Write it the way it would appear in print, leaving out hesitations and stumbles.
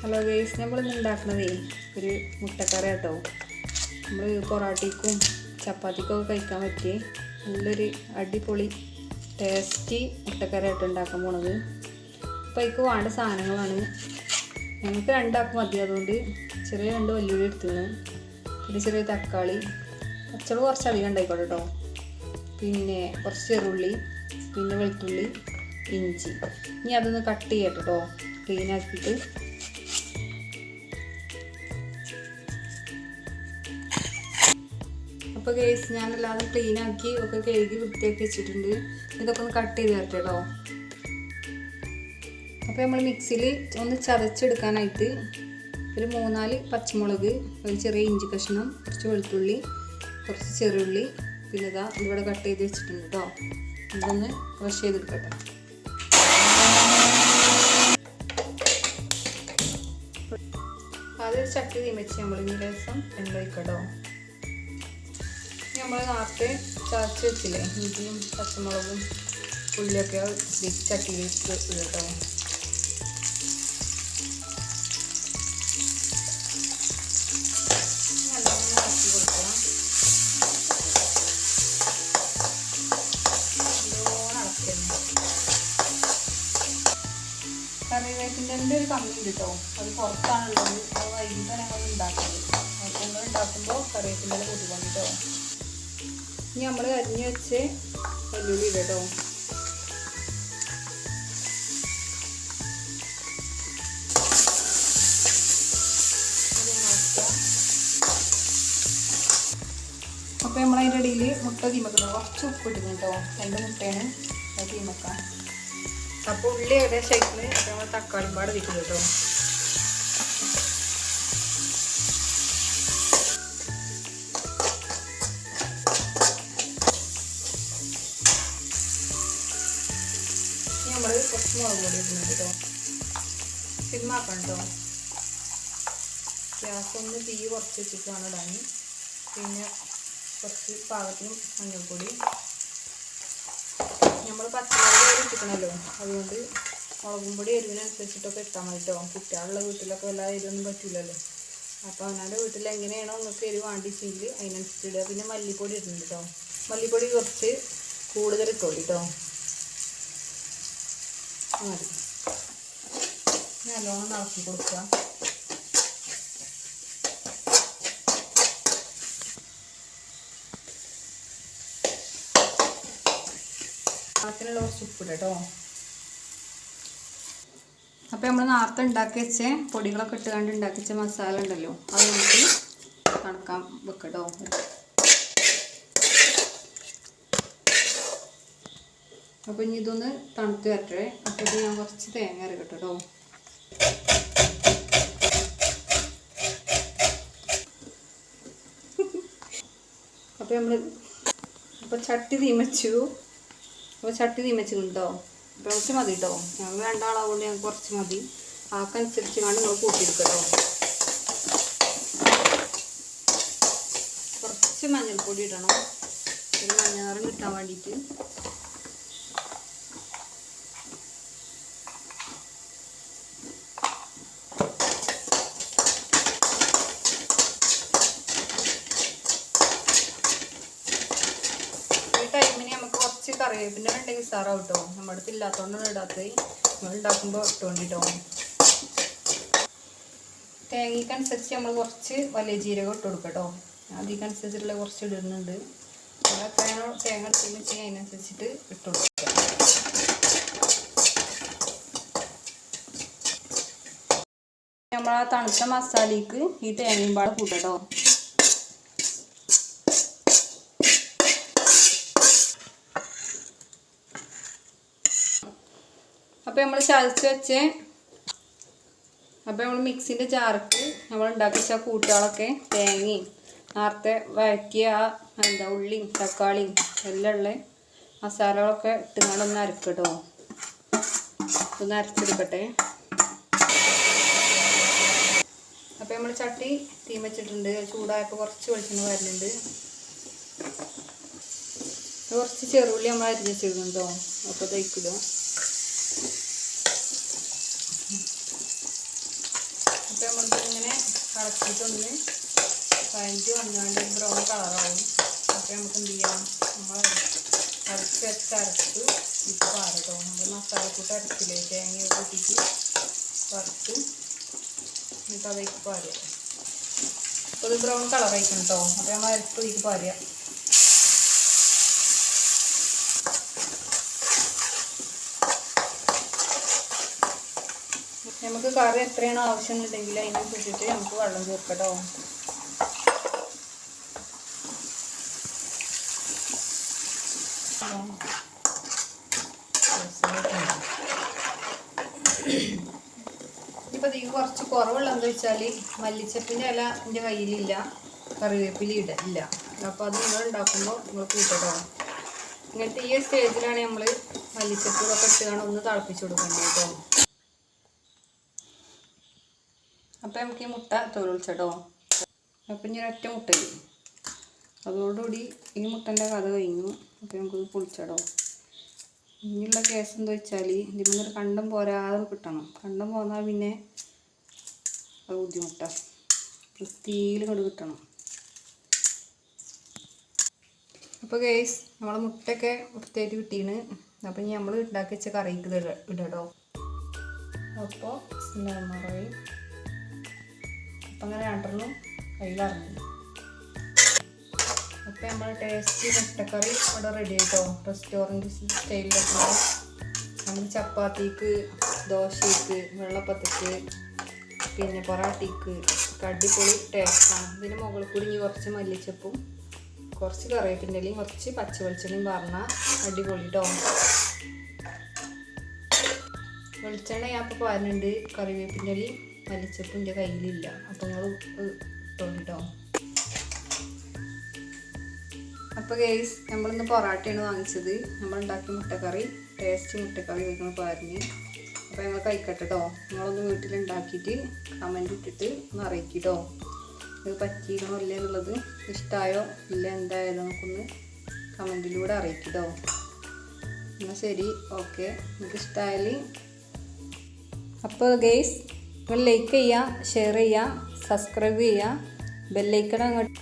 Hello guys, നമ്മളിന്ന് ഉണ്ടാക്കുന്നതേ ഒരു മുട്ടക്കറി കേട്ടോ. നമ്മൾ പൊറാട്ടയ്ക്കും ചപ്പാത്തിക്കും ഒക്കെ കഴിക്കാൻ പറ്റിയ നല്ലൊരു അടിപൊളി ടേസ്റ്റി മുട്ടക്കറി ആയിട്ട് ഉണ്ടാക്കാൻ പോണത്. അപ്പോൾ അതിക്ക് വേണ്ട സാധനങ്ങളാണ്, ഞങ്ങൾക്ക് രണ്ടാക്കും മതി. അതുകൊണ്ട് ചെറിയ 2 വെല്ലുള്ളി എടുത്തുകയാണ്, പിന്നെ ചെറിയ തക്കാളി, പച്ചമുളക് കുറച്ചധികം ഉണ്ടായിക്കോട്ടെ കേട്ടോ, പിന്നെ കുറച്ച് ചെറുള്ളി, പിന്നെ വെളുത്തുള്ളി, ഇഞ്ചി. ഇനി അതൊന്ന് കട്ട് ചെയ്യട്ടെ കേട്ടോ, ക്ലീൻ ആക്കിയിട്ട്. അപ്പോൾ ഗൈസ്, ഞാനെല്ലാതും ക്ലീനാക്കി ഒക്കെ കഴുകി വൃത്തിയാക്കി വെച്ചിട്ടുണ്ട്. ഇതൊക്കെ ഒന്ന് കട്ട് ചെയ്ത് തരട്ടെ കേട്ടോ. അപ്പോൾ നമ്മൾ മിക്സിയിൽ ഒന്ന് ചതച്ചെടുക്കാനായിട്ട് ഒരു 3-4 പച്ചമുളക്, ഒരു ചെറിയ ഇഞ്ചി കഷ്ണം, കുറച്ച് വെളുത്തുള്ളി, കുറച്ച് ചെറുള്ളി, പിന്നെ ഇതാ ഇവിടെ കട്ട് ചെയ്ത് വെച്ചിട്ടുണ്ട് കേട്ടോ. ഇതൊന്ന് ക്രഷ് ചെയ്തെടുക്കട്ടെ. ആദ്യം ചട്ടി തീമച്ച് നമ്മളിങ്ങനെ രസം ഉണ്ടായിക്കട്ടോ. നമ്മൾ നേരത്തെ ചതച്ച് വെച്ചില്ലേ ഇഞ്ചിയും പച്ചമുളകും ഉള്ളിയൊക്കെ ചട്ടിയിലേക്ക് ഇട്ടോ. നല്ലോണം ഇളക്കി കൊടുക്കണം, നല്ലോണം ഇളക്കുന്നു. കറിവേപ്പിൻ്റെ ഒരു കമ്മി ഉണ്ട് കേട്ടോ, അത് പുറത്താണുള്ളത്. അത് വൈകിട്ടാണ് ഞങ്ങൾ ഉണ്ടാക്കുന്നത്. അപ്പോൾ നമ്മൾ ഉണ്ടാക്കുമ്പോൾ കറിവേപ്പിൻ്റെ കൂട്ടിക്കൊണ്ട് കേട്ടോ. ഇനി നമ്മൾ അരിഞ്ഞ് വെച്ച് വെല്ലുള്ളി ഇടട്ടോ. അപ്പോൾ നമ്മളതിൻ്റെ ഇടയിൽ മുട്ട തീമക്കണം. കുറച്ച് ഉപ്പ് ഇടുന്നു കേട്ടോ, 2 മുട്ടയാണ് അത് തീമക്കാം. അപ്പോൾ ഉള്ളി ഏകദേശം ആയിട്ടുണ്ട്. അപ്പോൾ നമ്മൾ തക്കാളി പാട് വെക്കുന്നു കേട്ടോ. നമ്മൾ കുറച്ച് മുളക് പൊടി ഇടുന്നുണ്ട് കേട്ടോ. സിമ്മാക്കണം കേട്ടോ. ഗ്യാസ് ഒന്ന് തീ കുറച്ച് വെച്ചിട്ട് വേണം ഇടാൻ. പിന്നെ കുറച്ച് പാകത്തിന് മഞ്ഞൾപ്പൊടി. നമ്മൾ പച്ചമുളക് ഇട്ടിക്കണമല്ലോ, അതുകൊണ്ട് മുളകും പൊടി എരിവിനനുസരിച്ചിട്ടൊക്കെ ഇട്ടാൽ മതി കേട്ടോ. കുട്ടികളുടെ വീട്ടിലൊക്കെ എല്ലാ എരിവൊന്നും പറ്റില്ലല്ലോ. അപ്പോൾ അവനവൻ്റെ വീട്ടിൽ എങ്ങനെയാണോ നിങ്ങൾക്ക് എരിവ് വേണ്ടിച്ചെങ്കിൽ അതിനനുസരിച്ച് ഇടുക. പിന്നെ മല്ലിപ്പൊടി ഇടുന്നുണ്ട് കേട്ടോ. മല്ലിപ്പൊടി കുറച്ച് കൂടുതൽ ഇട്ടോളി കേട്ടോ. മതി. നല്ലോണം ഇളക്കി കൊടുക്കുക. പാകത്തിനുള്ള കുറച്ച് ഉപ്പിട കേട്ടോ. അപ്പോൾ നമ്മൾ നേരത്തെ ഉണ്ടാക്കി വെച്ച പൊടികളൊക്കെ ഇട്ടുകൊണ്ട് ഉണ്ടാക്കി വെച്ച മസാല ഉണ്ടല്ലോ, അത് നമുക്ക് തണുക്കാൻ വെക്കട്ടോ. അപ്പോൾ ഇനി ഇതൊന്ന് തണുത്ത് വരട്ടെ. അപ്പോൾ ഇത് ഞാൻ കുറച്ച് തേങ്ങ അരക്കട്ടെ കേട്ടോ. അപ്പോൾ ചട്ടി തീമച്ചു. അപ്പോൾ ചട്ടി തീമച്ചിട്ടുണ്ടോ, കുറച്ച് മതി കേട്ടോ. ഞങ്ങൾ 2 ആളാവുകൊണ്ട് ഞങ്ങൾക്ക് കുറച്ച് മതി. ആക്കനുസരിച്ച് കണ്ട് നിങ്ങൾ കൂട്ടിയെടുക്കട്ടോ. കുറച്ച് മഞ്ഞൾപ്പൊടി ഇടണം, ഒരു മഞ്ഞ നിറം കിട്ടാൻ വേണ്ടിയിട്ട്. ടൈമിന് നമുക്ക് കുറച്ച് കറിവേപ്പിൻ്റെ ഉണ്ടെങ്കിൽ സാറാവും കേട്ടോ. നമ്മുടെ അടുത്ത് ഇല്ലാത്തതുകൊണ്ടാണ് ഇടാത്തത്. നമ്മൾ ഉണ്ടാക്കുമ്പോൾ ഇട്ടുകൊണ്ടിട്ടോ. തേങ്ങയ്ക്കനുസരിച്ച് നമ്മൾ കുറച്ച് വലിയ ജീരകം ഇട്ട് കൊടുക്കാം കേട്ടോ. അതിനനുസരിച്ചിട്ടുള്ള കുറച്ച് ഇടുന്നുണ്ട്. എത്രയാണോ തേങ്ങ എടുത്തെന്ന് വെച്ചാൽ അതിനനുസരിച്ചിട്ട് ഇട്ട് കൊടുക്കുക. നമ്മൾ ആ തണുത്ത മസാലയ്ക്ക് ഈ തേങ്ങയും പാടെ കൂട്ടട്ടോ. അപ്പോൾ നമ്മൾ ചതച്ച് വെച്ച് നമ്മൾ മിക്സിൻ്റെ ജാർക്ക് നമ്മൾ ഉണ്ടാക്കി വെച്ച കൂട്ടുകളൊക്കെ തേങ്ങയും നേരത്തെ വഴറ്റിയ ഉള്ളിയും തക്കാളിയും എല്ലാം ഉള്ള മസാലകളൊക്കെ ഇട്ടുകൊണ്ടൊന്ന് അരക്കട്ടോ. ഒന്ന് അരച്ചെടുക്കട്ടെ. അപ്പോൾ നമ്മൾ ചട്ടി തീ വെച്ചിട്ടുണ്ട്. ചൂടായപ്പോൾ കുറച്ച് വെളിച്ചെണ്ണ വരുന്നുണ്ട്. കുറച്ച് ചെറുള്ളി നമ്മൾ അരിഞ്ഞ് വെച്ചിരുന്നുണ്ടോ, അപ്പോൾ തയ്ക്കിടുക. അപ്പോൾ നമ്മളിങ്ങനെ ഇളക്കിയിട്ടൊന്ന് വഴറ്റി വന്നാണ്ട് ബ്രൗൺ കളറാവും. അപ്പോൾ നമുക്ക് എന്ത് ചെയ്യാം, നമ്മൾ അരച്ച് വെച്ച് അരച്ച് ഇത് പാരട്ടോ. നമ്മൾ മസാലക്കൂട്ട് അരച്ചില്ലേ, തേങ്ങ കൂട്ടിയിട്ട് വറുത്ത് എന്നിട്ട് അതേക്ക് പാരുക. അപ്പോൾ ഇത് ബ്രൗൺ കളറായിരിക്കും കേട്ടോ. അപ്പോൾ നമ്മൾ അരച്ച് ഇതിക്ക് പാരുക. നമുക്ക് കറി എത്രയാണ് ആവശ്യം എന്നുണ്ടെങ്കിൽ അതിനനുസരിച്ചിട്ട് നമുക്ക് വെള്ളം ചേർക്കട്ടോ. ഇപ്പം ഇതിന് കുറച്ച് കുറവുള്ളതെന്ന് വെച്ചാൽ മല്ലിച്ചപ്പിൻ്റെ ഇല എൻ്റെ കയ്യിലില്ല, കറിവേപ്പില ഇല്ല. അപ്പോൾ അത് നിങ്ങൾ ഉണ്ടാക്കുമ്പോൾ നിങ്ങൾ കൂട്ടട്ടോ. ഇങ്ങനത്തെ ഈ സ്റ്റേജിലാണ് നമ്മൾ മല്ലിച്ചപ്പൊക്കെ ഇട്ടുകൊണ്ട് ഒന്ന് തിളപ്പിച്ച് കൊടുക്കേണ്ടത് കേട്ടോ. അപ്പം നമുക്ക് ഈ മുട്ട തൊഴിച്ചട്ടോ. അപ്പം ഇനി ഒരൊറ്റ മുട്ടയിൽ അതോടുകൂടി ഈ മുട്ടൻ്റെ കഥ കഴിഞ്ഞു. അപ്പം നമുക്കത് പൊളിച്ചടോ. ഇനിയുള്ള കേസ് എന്താ വെച്ചാൽ ഇതിൽ കണ്ടം പോരാതെ കിട്ടണം. കണ്ടം പോന്നാൽ പിന്നെ അത് ബുദ്ധിമുട്ടാണ്. വൃത്തിയിൽ കൊണ്ട് കിട്ടണം. അപ്പോൾ ഗൈസ് നമ്മളെ മുട്ടയൊക്കെ വൃത്തിയായിട്ട് കിട്ടീന്. അപ്പം ഇനി നമ്മൾ ഉണ്ടാക്കി വെച്ച കറിക്ക് ഇടട്ടോ. അപ്പോൾ മറയും അപ്പം അങ്ങനെ രണ്ടെണ്ണം കയ്യിലിറങ്ങി. അപ്പോൾ നമ്മൾ ടേസ്റ്റി മുട്ടക്കറി ഇവിടെ റെഡി ആയിട്ടോ. റെസ്റ്റോറൻറ്റ് സ്റ്റൈലിലൊക്കെ നമ്മൾ ചപ്പാത്തിക്ക്, ദോശയ്ക്ക്, വെള്ളപ്പത്തക്ക്, പിന്നെ പൊറാട്ടിക്ക് അടിപൊളി ടേസ്റ്റാണ്. ഇതിന് മുകളിൽ കൂടി ഇനി കുറച്ച് മല്ലിച്ചപ്പും കുറച്ച് കറിവേപ്പിൻ്റെ ഇലയും കുറച്ച് പച്ച വെളിച്ചെണ്ണയും പറഞ്ഞാൽ അടിപൊളി കേട്ടോ. വെളിച്ചെണ്ണ ഞാൻ ഇപ്പോൾ പാരുന്നുണ്ട്. കറിവേപ്പിൻ്റെ ഇലയും മല്ലിച്ചപ്പും എൻ്റെ കയ്യിലില്ല. അപ്പോൾ നിങ്ങൾ ഇട്ടോ. അപ്പോൾ ഗൈസ് നമ്മളിന്ന് പൊറാട്ടയാണ് വാങ്ങിച്ചത്. നമ്മൾ ഉണ്ടാക്കിയ മുട്ടക്കറി, ടേസ്റ്റ് മുട്ടക്കറി കഴിക്കുന്ന പാരിന്. അപ്പോൾ ഞങ്ങൾ കഴിക്കട്ടെ കേട്ടോ. നിങ്ങളൊന്ന് വീട്ടിലുണ്ടാക്കിയിട്ട് കമൻറ്റ് ഇട്ടിട്ട് ഒന്ന് അറിയിക്കട്ടോ. ഇത് പറ്റിയിരുന്നോ ഇല്ല എന്നുള്ളത്, ഇഷ്ടമായോ ഇല്ല എന്തായാലും നമുക്കൊന്ന് കമൻറ്റിലൂടെ അറിയിക്കട്ടോ. എന്നാൽ ശരി, ഓക്കെ. നിങ്ങൾക്ക് ഇഷ്ടമായാൽ അപ്പോൾ ഗൈസ് നിങ്ങൾ ലൈക്ക് ചെയ്യുക, ഷെയർ ചെയ്യുക, സബ്സ്ക്രൈബ് ചെയ്യുക, ബെല്ലൈക്കൺ അങ്ങോട്ട്